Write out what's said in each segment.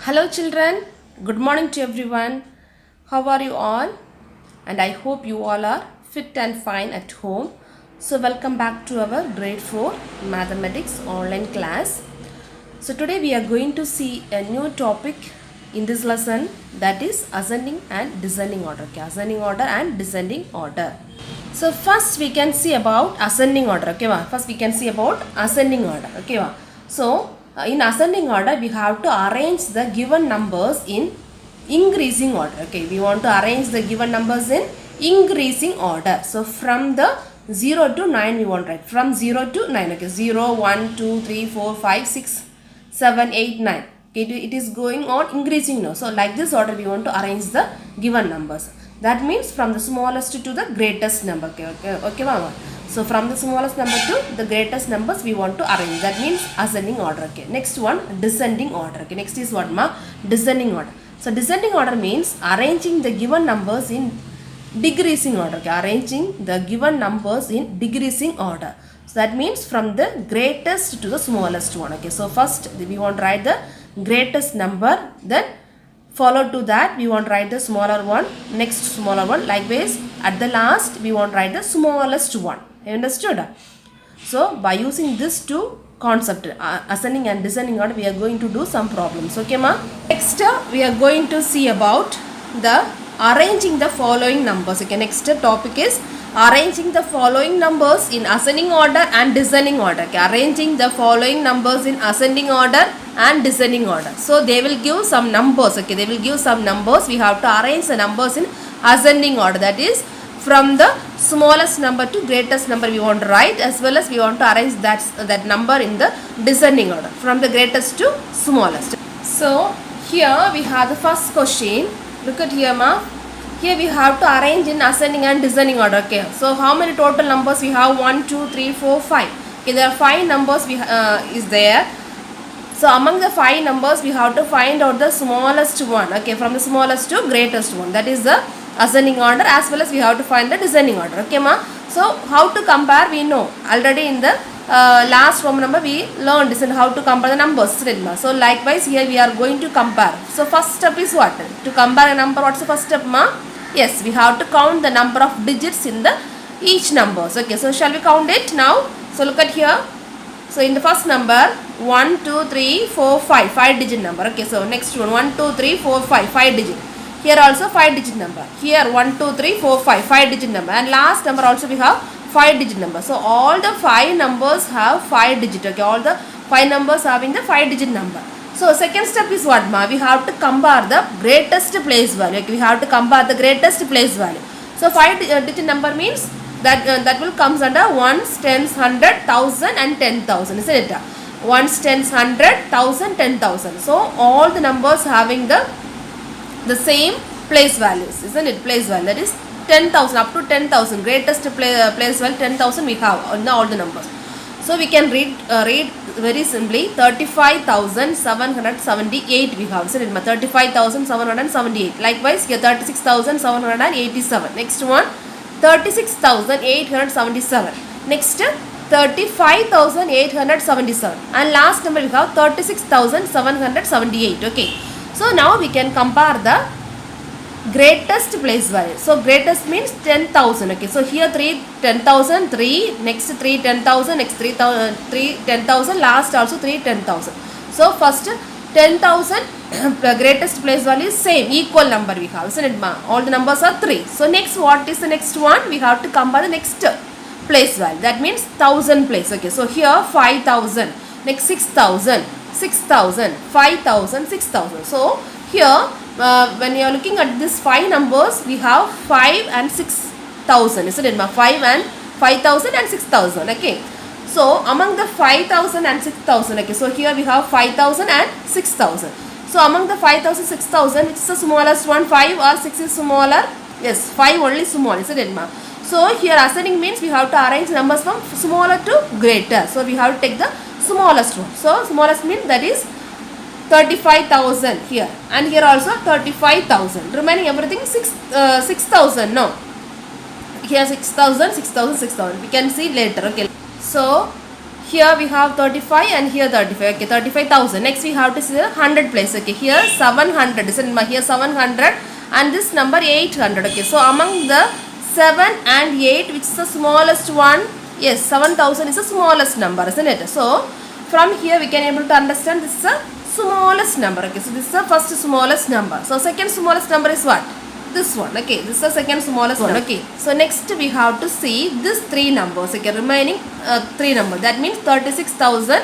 Hello children, good morning to everyone. How are you all? And I hope you all are fit and fine at home. So welcome back to our grade 4 mathematics online class. So today we are going to see a new topic in this lesson, that is ascending and descending order. Okay, ascending order and descending order. So first we can see about ascending order. Okay, first we can see about ascending order. Okay, so in ascending order we have to arrange the given numbers in increasing order. Okay, we want to arrange the given numbers in increasing order. So from the 0 to 9 we want to write, from 0 to 9. Okay, 0 1 2 3 4 5 6 7 8 9. Okay, it is going on increasing now. So like this order we want to arrange the given numbers. That means from the smallest to the greatest number. Okay, mama. So from the smallest number to the greatest numbers we want to arrange. That means ascending order. Okay. Next one, descending order. Okay. Next is what, ma? Descending order. So descending order means arranging the given numbers in decreasing order. Okay. Arranging the given numbers in decreasing order. So that means from the greatest to the smallest one. Okay. So first we want to write the greatest number, then follow to that we want to write the smaller one, next smaller one, likewise at the last we want to write the smallest one. You understood? So by using this two concept, ascending and descending order, we are going to do some problems. Okay, ma? Next we are going to see about the arranging the following numbers. Okay, next topic is arranging the following numbers in ascending order and descending order. Okay, arranging the following numbers in ascending order and descending order. So they will give some numbers. Okay, they will give some numbers. We have to arrange the numbers in ascending order. That is from the smallest number to greatest number we want to write, as well as we want to arrange that number in the descending order from the greatest to smallest. So here we have the first question. Look at here, ma. Here we have to arrange in ascending and descending order. Okay, so how many total numbers we have? 1 2 3 4 5. Okay, there are 5 numbers is there. So among the 5 numbers we have to find out the smallest one. Okay, from the smallest to greatest one, that is the ascending order, as well as we have to find the descending order. Okay, ma. So how to compare we know already in the last Roman number we learned this and how to compare the numbers. So likewise here we are going to compare. So first step is what? To compare a number, what's the first step, ma? Yes, we have to count the number of digits in the each numbers. Okay, so shall we count it now? So look at here. So in the first number 1 2 3 4 5, 5 digit number. Okay, so next one 1 2 3 4 5, 5 digit. Here also 5 digit number. Here 1 2 3 4 5, 5 digit number, and last number also we have 5 digit number. So all the 5 numbers have 5 digit. Okay, all the 5 numbers having the 5 digit number. So second step is what, ma? We have to compare the greatest place value. Okay, we have to compare the greatest place value. So 5 digit number means that will comes under ones, tens, 100, 1000 and 10,000, isn't it? Ones, tens, 100, 1000, 10,000. So all the numbers having the same place values, isn't it? Place value, that is 10,000 up to 10,000. Greatest place value 10,000 we have on all the numbers. So we can read very simply 35,778 we have. So 35,778. Likewise here 36,787. Next one 36,877. Next 35,877. And last number we have 36,778. Okay. So now we can compare the greatest place value. So greatest means 10,000. Okay, so here 10,000, 3, next 10,000, next 10,000, last also 10,000. So first 10,000 greatest place value is same, equal number we have, isn't it, ma? All the numbers are 3. So next, what is the next one? We have to compare the next place value. That means 1,000 place. Okay, so here 5,000, next 6,000, 6,000, 5,000, 6,000. So here when you are looking at this 5 numbers, we have 5 and 6,000, isn't it, ma? 5 and 5,000 and 6,000. Okay, so among the 5,000 and 6,000, okay, so here we have 5,000 and 6,000. So among the 5,000, 6,000, which is the smallest one? 5 or 6 is smaller? Yes, 5 only small, isn't it, ma? So here ascending means we have to arrange numbers from smaller to greater. So we have to take the smallest one. So smallest means that is 35,000 here, and here also 35,000. Remaining everything 6,000. No, here 6,000, 6,000, 6,000. We can see later. Okay, so here we have 35 and here 35. Okay, 35,000. Next we have to see the 100 place. Okay, here 700. Isn't here 700 and this number 800. Okay, so among the 7 and 8, which is the smallest one? Yes, 7,000 is the smallest number, isn't it? So from here we can able to understand this is the smallest number. Okay, so this is the first smallest number. So second smallest number is what? This one. Okay, this is the second smallest one. Okay, so next we have to see this three numbers. Okay, remaining three numbers, that means 36,000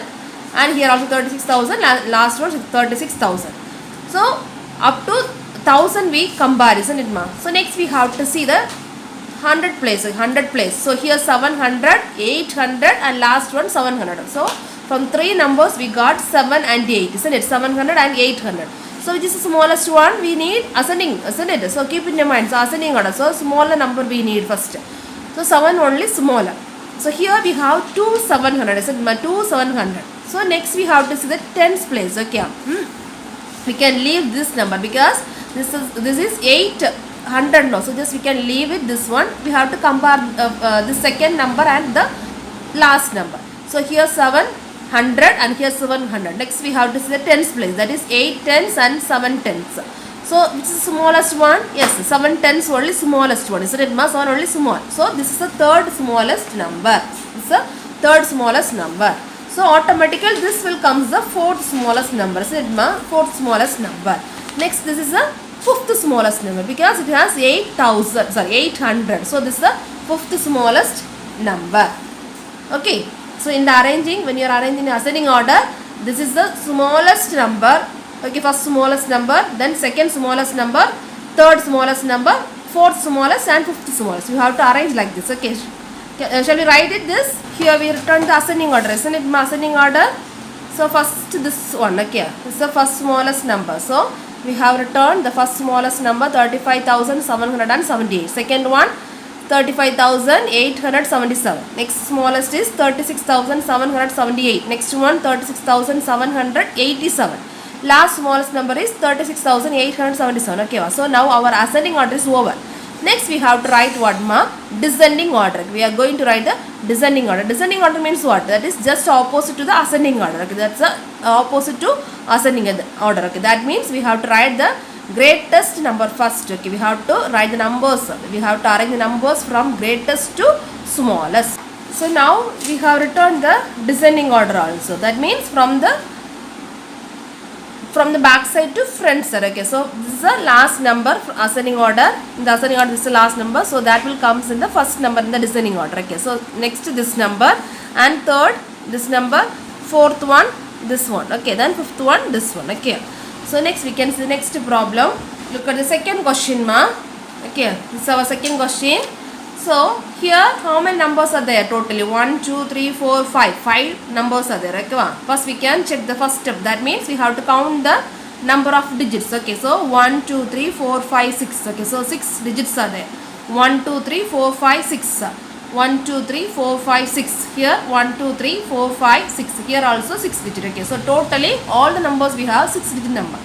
and here also 36,000, last one is 36,000. so up to 1000 we compare, isn't it ma? So next we have to see the 100 place. So here 700, 800 and last one 700. So from three numbers we got 7 and 8, isn't it? 700 and 800. So which is the smallest one? We need ascending, isn't it? So keep in your mind, so ascending order. So smaller number we need first. So 7 only smaller. So here we have 2 700, isn't it? 2 700. So next we have to see the tens place. Okay, we can leave this number because this is 800 now. So just we can leave it this one. We have to compare the second number and the last number. So here 700 and here 700. Next we have to see the tens place, that is 8 tens and 7 tens. So which is the smallest one? Yes, 7 tens only smallest one, isn't it? 7 only small. So this is the third smallest number. This is the third smallest number. So automatically this will come the fourth smallest number, isn't it? Fourth smallest number. Next this is the fifth smallest number because it has 800. So this is the fifth smallest number. Okay, so in the arranging, when you are arranging the ascending order, this is the smallest number. Okay, first smallest number, then second smallest number, third smallest number, fourth smallest and fifth smallest. You have to arrange like this. Okay, shall we write it this? Here we return the ascending order, isn't it? Ascending order. So first this one. Okay, this is the first smallest number. So we have returned the first smallest number 35,778. Second one 35,877. Next smallest is 36,778. Next one 36,787. Last smallest number is 36,877. Okay, so now our ascending order is over. Next we have to write what ma? Descending order. We are going to write the descending order. Descending order means what? That is just opposite to the ascending order. Okay, that's the opposite to ascending order. Okay, that means we have to write the greatest number first. Okay, we have to write the numbers. We have to arrange the numbers from greatest to smallest. So now we have returned the descending order also. That means from the back side to front side. Okay, so this is the last number ascending order. In the ascending order, this is the last number, so that will comes in the first number in the descending order. Okay, so next this number and third this number, fourth one this one. Okay, then fifth one this one. Okay, so next we can see the next problem. Look at the second question ma. Okay, this is our second question. So here how many numbers are there totally? 1 2 3 4 5. 5 numbers are there. Okay, first we can check the first step. That means we have to count the number of digits. Okay, so 1 2 3 4 5 6. Okay, so 6 digits are there. 1 2 3 4 5 6. 1 2 3 4 5 6. Here 1 2 3 4 5 6. Here also 6 digit. Okay, so totally all the numbers we have 6 digit number.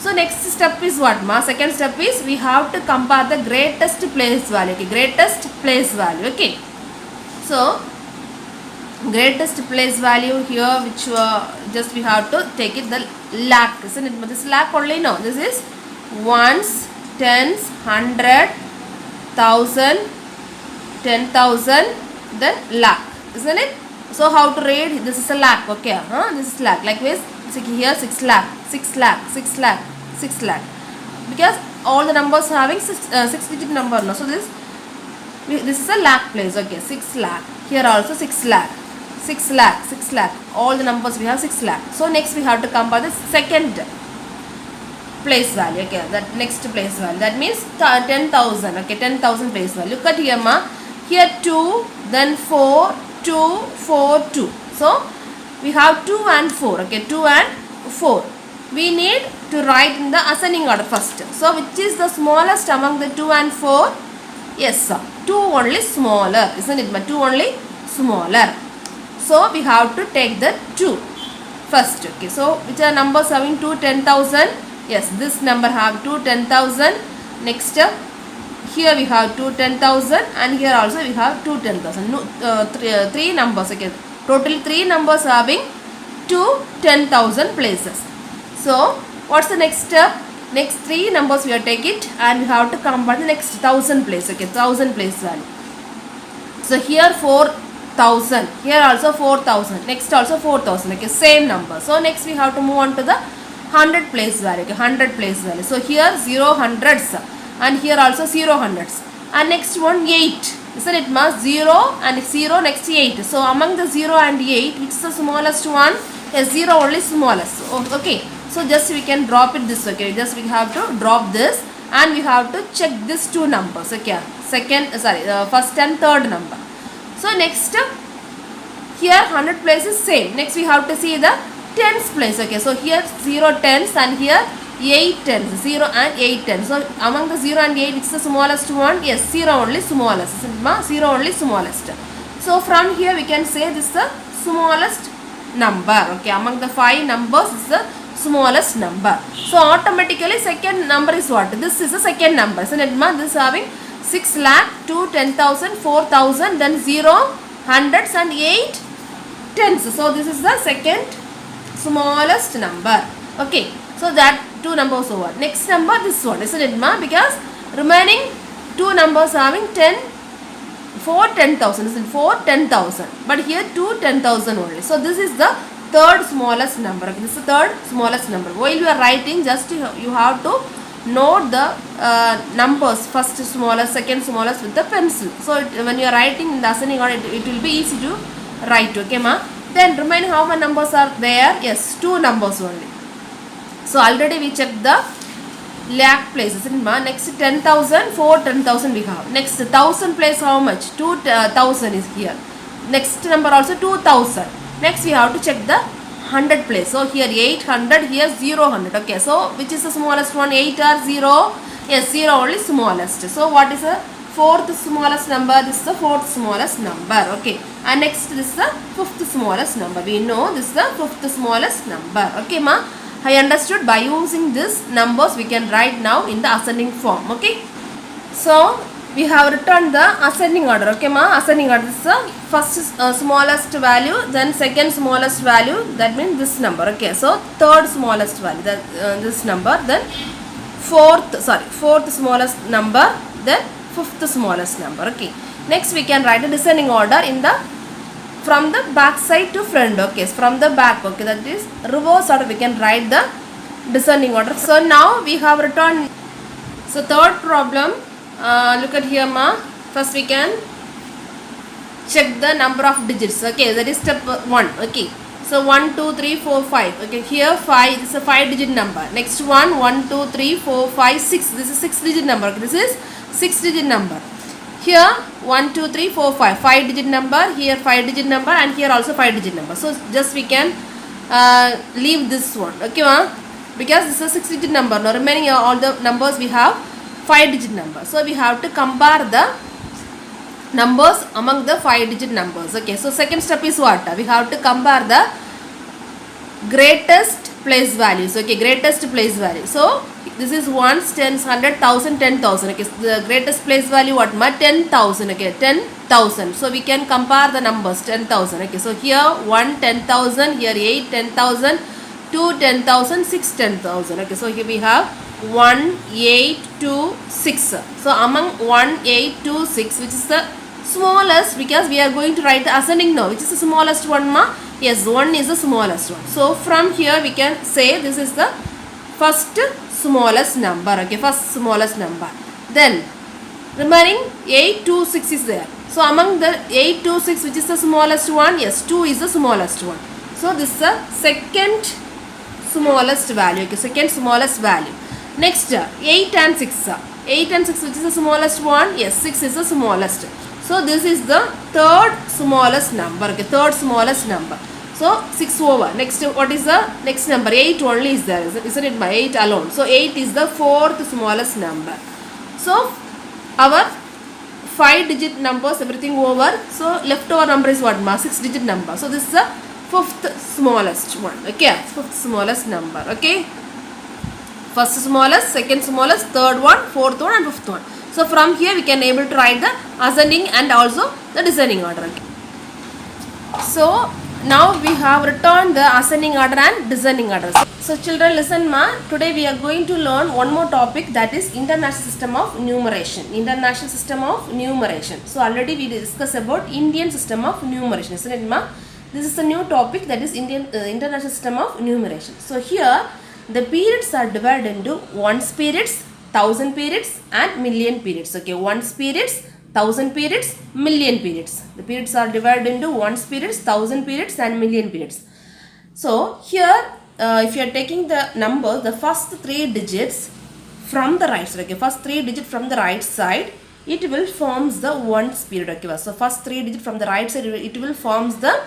So next step is what ma? Second step is we have to compare the greatest place value. Okay, greatest place value. Okay, so greatest place value here, which just we have to take it the lakh, isn't it? But this lakh only, no, this is ones, tens, 100, 1000, 10,000, then lakh, isn't it? So how to read? This is a lakh. Okay, this is lakh. Likewise here 6 lakh, 6 lakh, 6 lakh, 6 lakh, because all the numbers having 6 digit number. No, so this is a lakh place. Okay, 6 lakh. Here also 6 lakh, 6 lakh, 6 lakh. All the numbers we have 6 lakh. So next we have to compare the second place value. Okay, that next place value, that means 10,000. Okay, 10,000 place value. Look at here ma. Here 2, then 4, 2, 4, 2. So we have 2 and 4. Okay, 2 and 4. We need to write in the ascending order first. So which is the smallest among the 2 and 4? Yes, sir. 2 only smaller, isn't it? But 2 only smaller. So we have to take the 2 first. Okay, so which are numbers having 2 10,000? Yes, this number have 2 10,000. Next here we have 2 10,000 and here also we have 2 10,000. No, three numbers. Okay, Total 3 numbers having 2 10,000 places. So what's the next step? Next 3 numbers we have to take it and we have to combine the next 1000 place. Okay, 1000 place value. So here 4,000, here also 4,000, next also 4,000. Okay, same number. So next we have to move on to the 100 place value. Okay, 100 place value. So here 0 hundreds and here also 0 hundreds. And next one 8. Isn't it ma? 0 and 0 next 8. So among the 0 and 8, which is the smallest one? Yes, 0 only smallest. Okay. So just we can drop it this way. Okay. Just we have to drop this and we have to check these two numbers. Okay. First and third number. So next here 100 place is same. Next we have to see the tens place. Okay. So here 0 tens and here 8 tens, 0 and 8 tens. So among the 0 and 8, which is the smallest one? Yes, 0 only smallest. 0 only smallest. So from here we can say this is the smallest number. Okay, among the 5 numbers, this is the smallest number. So automatically second number is what? This is the second number. Isn't it ma? This is having 6 lakh, 2, 10,000, 4,000, then 0, hundreds and 8 tens. So this is the second smallest number. Okay. So that 2 numbers over. Next number this one, isn't it ma? Because remaining 2 numbers having 10, 4 10,000, isn't it? 4 10,000. But here 2 10,000 only. So this is the third smallest number. Okay, this is the third smallest number. While you are writing, just you have to note the numbers, first smallest, second smallest with the pencil. So when you are writing in the ascending order, it will be easy to write. Okay ma? Then remaining how many numbers are there? Yes, 2 numbers only. So already we checked the lakh places. Next 10,000, 4 10,000 we have. Next 1000 place how much? 2,000 is here. Next number also 2,000. Next we have to check the 100 place. So here 800, here 0 100. Okay, so which is the smallest one? 8 or 0? Yes, 0 only smallest. So what is the fourth smallest number? This is the fourth smallest number. Okay, and next this is the fifth smallest number. We know this is the fifth smallest number. Okay ma? I understood. By using this numbers we can write now in the ascending form. Okay. So we have written the ascending order. Okay ma? Ascending order. This is the first smallest value, then second smallest value. That means this number. Okay. So third smallest value. This number. Then fourth smallest number. Then fifth smallest number. Okay. Next we can write a descending order in the from the back side to front. Okay, from the back. Okay, that is reverse order. We can write the descending order. So now we have written. So third problem. Look at here, ma. First we can check the number of digits. Okay, that is step 1. Okay, so 1 2 3 4 5. Okay, here 5. This is a 5-digit number. Next one 1 2 3 4 5 6. This is 6-digit number. Okay, this is 6-digit number. Here 1 2 3 4 5, 5-digit number. Here 5-digit number, and here also 5-digit number. So just we can leave this one. Okay ma? Because this is a 6-digit number. Now remaining all the numbers we have 5-digit number. So we have to compare the numbers among the 5-digit numbers. Okay, so second step is what? We have to compare the greatest place values. Okay, greatest place value. So this is ones, tens, 100, 1000, 10,000. Okay, so the greatest place value what ma? 10,000. Okay, 10,000. So we can compare the numbers 10,000. Okay, so here 1 10,000, here 8 10,000, 2 10,000, 6 10,000. Okay, so here we have 1 8 2 6. So among 1 8 2 6, which is the smallest, because we are going to write the ascending now. Which is the smallest one ma? Yes, 1 is the smallest one. So from here we can say this is the first smallest number. Okay, first smallest number. Then remaining 8 2 6 is there. So among the 8 2 6, which is the smallest one? Yes, 2 is the smallest one. So this is the second smallest value. Okay, second smallest value. Next 8 and 6. 8 and 6, which is the smallest one? Yes, 6 is the smallest. So this is the third smallest number. Okay, third smallest number. So 6 over. Next, what is the next number? 8 only is there, isn't it? By 8 alone. So 8 is the fourth smallest number. So our 5-digit numbers, everything over. So leftover number is what? 6-digit number. So this is the fifth smallest one. Okay, fifth smallest number. Okay, first smallest, second smallest, third one, fourth one, and fifth one. So from here we can able to write the ascending and also the descending order. Okay. So now we have returned the ascending order and descending order. So children, listen ma, today we are going to learn one more topic, that is international system of numeration. International system of numeration. So already we discussed about Indian system of numeration, isn't it ma? This is a new topic, that is international system of numeration. So here the periods are divided into ones periods, 1000 periods and million periods. Okay, ones periods, 1000 periods, million periods. The periods are divided into ones periods, 1000 periods and million periods. So here if you are taking the number, the first 3 digits from the right side, okay, first 3 digits from the right side, it will forms the ones period. Okay, so first 3 digits from the right side, it will forms the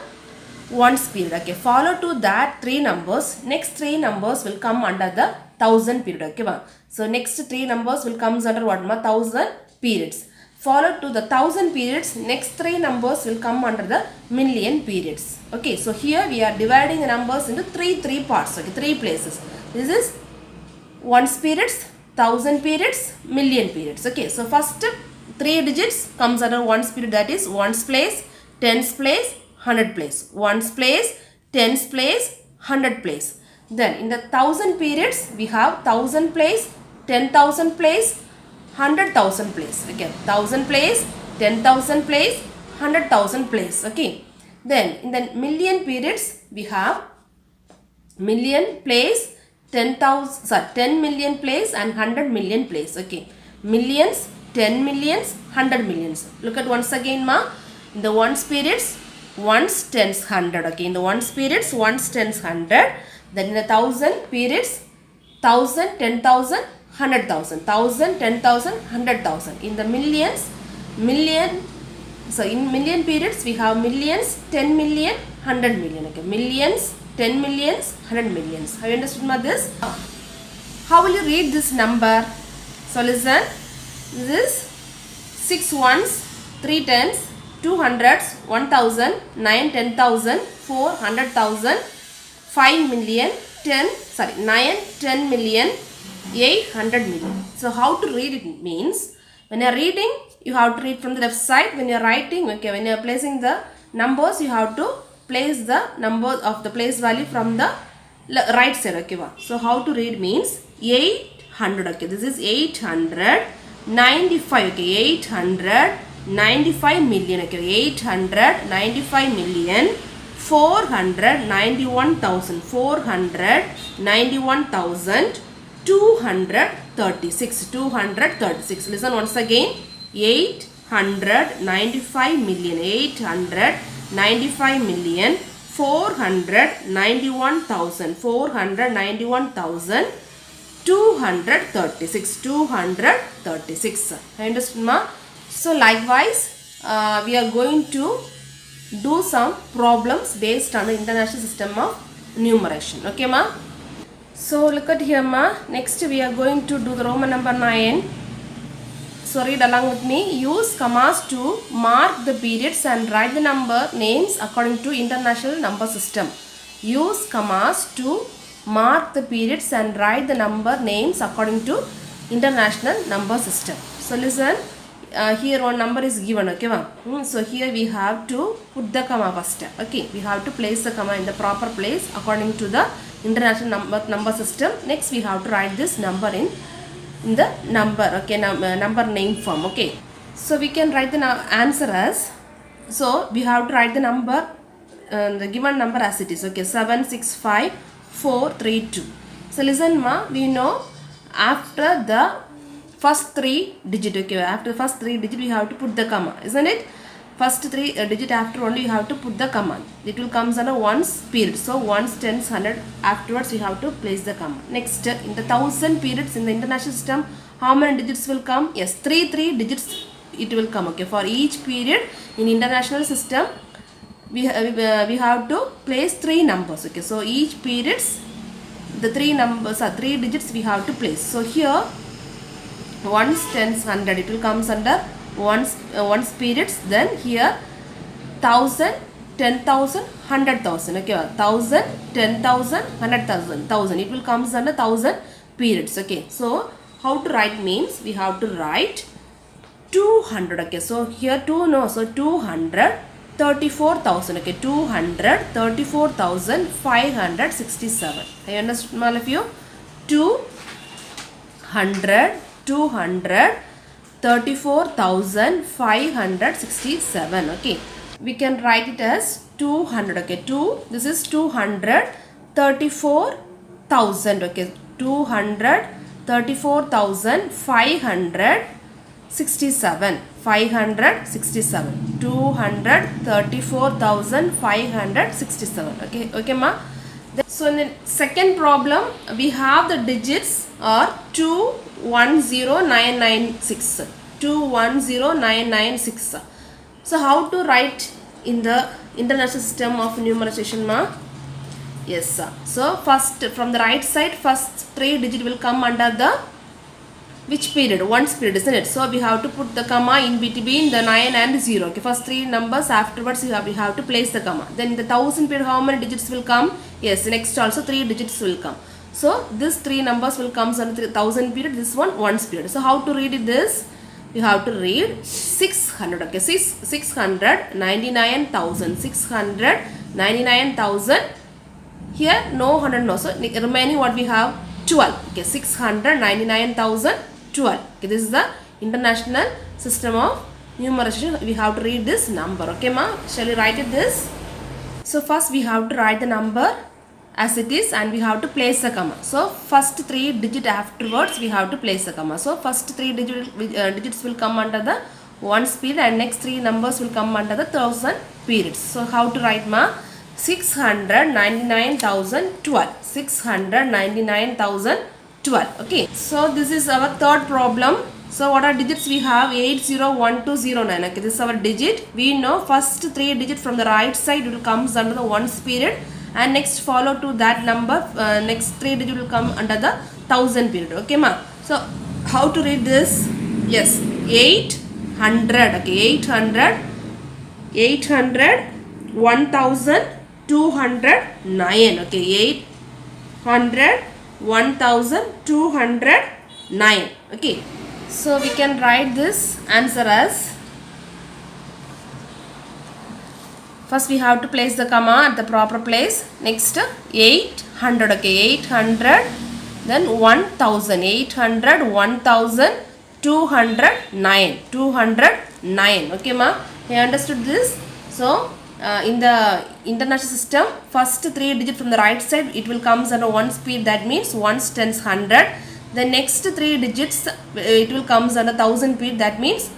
ones period. Okay, follow to that 3 numbers, next 3 numbers will come under the 1000 period. Okay, so next 3 numbers will comes under what ma, 1000 periods. Follow to the 1000 periods, next 3 numbers will come under the million periods. Okay, so here we are dividing the numbers into three parts. Okay, 3 places. This is ones periods, 1000 periods, million periods. Okay, so first 3 digits comes under ones period, that is ones place, tens place, 100 place. Ones place, tens place, 100 place. Then in the 1000 periods we have 1000 place, 10,000 place, 100,000 place. Okay, 1000 place, 10,000 place, 100,000 place. Okay, then in the million periods we have million place, 10 million place and 100 million place. Okay, millions, 10 millions, 100 millions. Look at once again ma, in the ones periods, ones, tens, 100. Okay, in the ones periods, ones, tens, 100. Then in the 1000 periods, 1000, 10,000, 100,000, 1000, 10,000, 100,000. In the millions, million, so in million periods we have millions, 10 million, 100 million. Okay, millions, 10 millions, 100 millions. Have you understood ma this? How will you read this number? So listen, this is 6 ones, 3 tens, 2 hundreds, 1000, 9 10,000, 4 100,000, 5 million, 9 10 million, 800 million. So how to read it means, when you are reading, you have to read from the left side. When you are writing, okay, when you are placing the numbers, you have to place the number of the place value from the right side. Okay, so how to read means 800. Okay, this is 895. Okay, 895 million. Okay, 895 million, 491,000, 491,000, 236. Listen once again, 895 million, 895 million, 491,000, 491,000, 236. I understand ma? So likewise we are going to do some problems based on the international system of numeration. Okay ma? So look at here ma, next we are going to do the Roman number 9. So read along with me. Use commas to mark the periods and write the number names according to international number system. Use commas to mark the periods and write the number names according to international number system. So listen, here one number is given. Okay ma? So here we have to put the comma first. Okay, we have to place the comma in the proper place according to the international number system. Next we have to write this number in the number, okay, number name form. Okay, so we can write the answer as, so we have to write the number, the given number as it is. Okay, 765432. So listen ma, we know after the first 3 digit, okay, after the first 3 digit we have to put the comma, isn't it? First 3 digit after only you have to put the comma. It will comes under ones period. So ones, tens, 100, afterwards you have to place the comma. Next, in the 1000 periods in the international system, how many digits will come? Yes, 3 digits it will come. Okay, for each period in international system we have to place 3 numbers. Okay, so each periods the 3 numbers are 3 digits we have to place. So here ones, tens, 100, it will comes under ones periods. Then here 1000, 10,000, 100,000. Okay, 1000, 10,000, 100,000, 1000, it will comes under 1000 periods. Okay, so how to write means we have to write 200. Okay, so here 2, no, so 200 34,000. Okay, 234,567. I understand all of you? 234,567. Okay, we can write it as 200. Okay, this is 234,000. Okay, 234,567. 234,567. Okay ma. So in the second problem we have the digits are 210996. 210996. So how to write in the international system of numeration ma? Yes sir. So first from the right side, first 3 digit will come under the which period? Ones period, isn't it? So we have to put the comma in between the 9 and 0. Okay, first 3 numbers, afterwards we have to place the comma. Then the 1000 period, how many digits will come? Yes, next also 3 digits will come. So this 3 numbers will come under 1000 period, this one ones period. So how to read it this? You have to read 600. Okay, 699,000. 699,000. Here no 100 no. So remaining what we have? 12. Okay, 699,012. Okay, this is the international system of numeration. We have to read this number. Okay ma, shall we write it this? So first we have to write the number as it is and we have to place a comma. So first 3 digit afterwards we have to place a comma. So first 3 digits will come under the ones period and next 3 numbers will come under the 1000 periods. So how to write ma? 699,012. 699,012. Okay, so this is our third problem. So what are digits we have? 801209. Okay, this is our digit. We know first 3 digits from the right side will comes under the ones period and next follow to that number, next 3 digit will come under the 1000 period. Okay ma. So how to read this? Yes, 800. Okay, 800 1,209. Okay, 800 1,209. Okay, so we can write this answer as, first we have to place the comma at the proper place. Next 800. Okay, 800 then 1,000. 800 1,209. 209. Okay ma, I understood this. So in the international system, first 3 digit from the right side it will comes under one speed, that means ones, tens, 100. The next 3 digits it will comes under 1000 speed, that means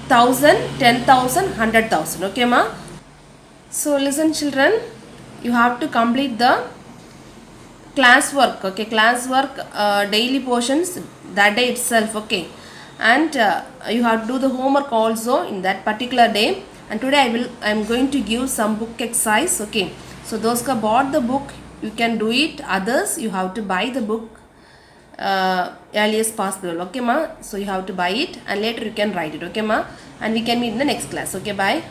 1000, 10,000, 100,000. Okay ma. So listen children, you have to complete the classwork. Okay, classwork daily portions that day itself. Okay, and you have to do the homework also in that particular day. And today I am going to give some book exercise. Okay, so those who bought the book, you can do it. Others, you have to buy the book earliest possible. Okay ma, so you have to buy it and later you can write it. Okay ma, and we can meet in the next class. Okay, bye.